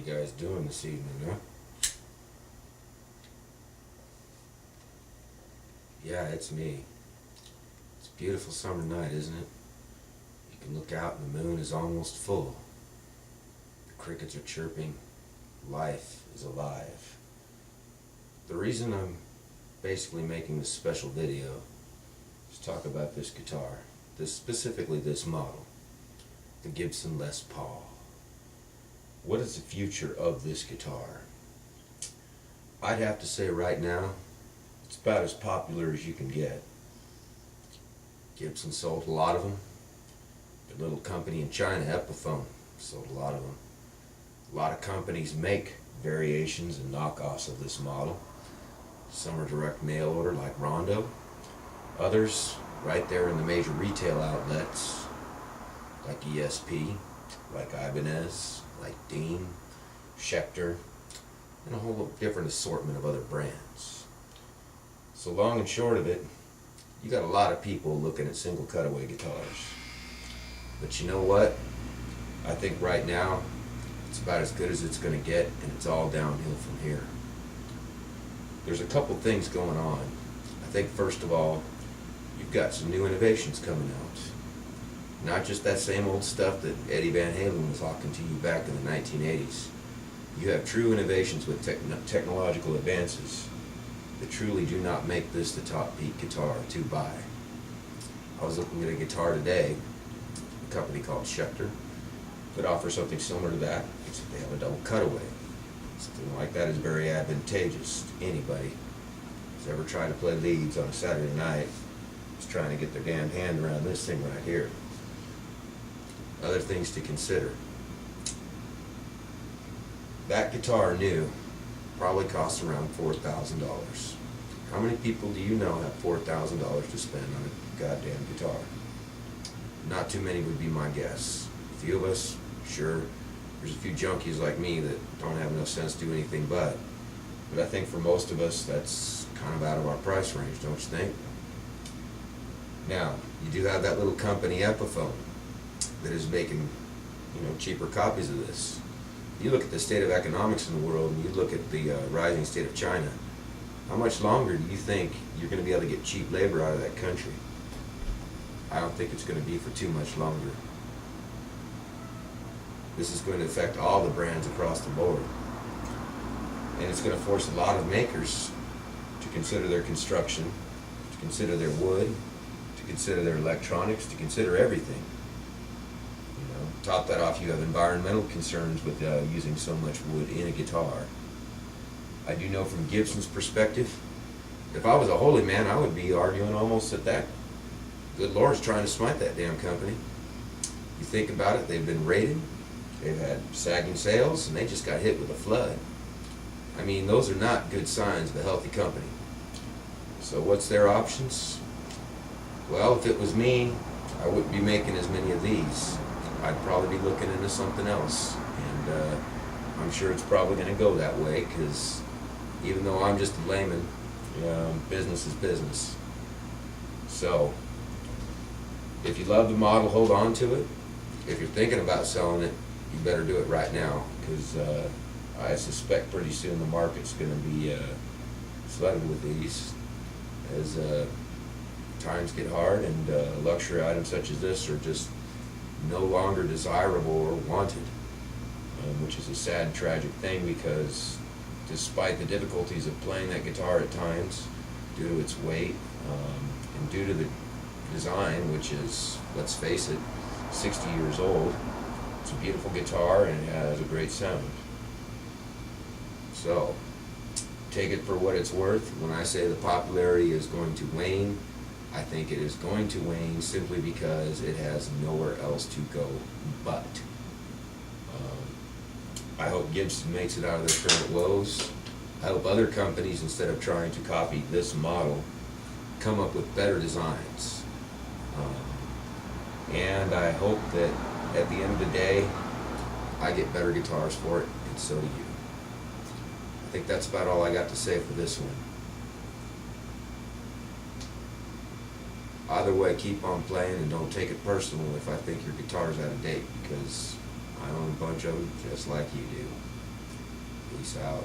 guys doing this evening, huh? Yeah, it's me. It's a beautiful summer night, isn't it? You can look out and the moon is almost full. The crickets are chirping. Life is alive. The reason I'm basically making this special video is to talk about this guitar. Specifically this model. The Gibson Les Paul. What is the future of this guitar? I'd have to say right now, it's about as popular as you can get. Gibson sold a lot of them. Their little company in China, Epiphone, sold a lot of them. A lot of companies make variations and knockoffs of this model. Some are direct mail order like Rondo. Others right there in the major retail outlets like ESP, like Ibanez, like Dean, Schecter, and a whole different assortment of other brands. So long and short of it, you got a lot of people looking at single cutaway guitars. But you know what? I think right now it's about as good as it's going to get, and it's all downhill from here. There's a couple things going on. I think first of all, you've got some new innovations coming out. Not just that same old stuff that Eddie Van Halen was hawking to you back in the 1980s. You have true innovations with technological advances that truly do not make this the top peak guitar to buy. I was looking at a guitar today, a company called Schecter, that offers something similar to that, except they have a double cutaway. Something like that is very advantageous to anybody who's ever tried to play leads on a Saturday night, is trying to get their damn hand around this thing right here. Other things to consider. That guitar new probably costs around $4,000. How many people do you know have $4,000 to spend on a goddamn guitar? Not too many would be my guess. A few of us, sure. There's a few junkies like me that don't have enough sense to do anything but I think for most of us that's kind of out of our price range, don't you think? Now, you do have that little company Epiphone that is making, cheaper copies of this. You look at the state of economics in the world, and you look at the rising state of China. How much longer do you think you're going to be able to get cheap labor out of that country? I don't think it's going to be for too much longer. This is going to affect all the brands across the board. And it's going to force a lot of makers to consider their construction, to consider their wood, to consider their electronics, to consider everything. Top that off, you have environmental concerns with using so much wood in a guitar. I do know from Gibson's perspective, if I was a holy man, I would be arguing almost that good Lord's trying to smite that damn company. You think about it, they've been raided, they've had sagging sales, and they just got hit with a flood. I mean, those are not good signs of a healthy company. So what's their options? Well, if it was me, I wouldn't be making as many of these. I'd probably be looking into something else, and I'm sure it's probably going to go that way, because even though I'm just a layman, business is business. So if you love the model, hold on to it. If you're thinking about selling it, you better do it right now, because I suspect pretty soon the market's going to be flooded with these as times get hard, and luxury items such as this are just no longer desirable or wanted, which is a sad, tragic thing, because despite the difficulties of playing that guitar at times, due to its weight, and due to the design, which is, let's face it, 60 years old, it's a beautiful guitar and it has a great sound. So, take it for what it's worth. When I say the popularity is going to wane, I think it is going to wane simply because it has nowhere else to go but. I hope Gibson makes it out of their current woes. I hope other companies, instead of trying to copy this model, come up with better designs. And I hope that at the end of the day, I get better guitars for it, and so do you. I think that's about all I got to say for this one. Either way, keep on playing, and don't take it personal if I think your guitar's out of date, because I own a bunch of them just like you do. Peace out.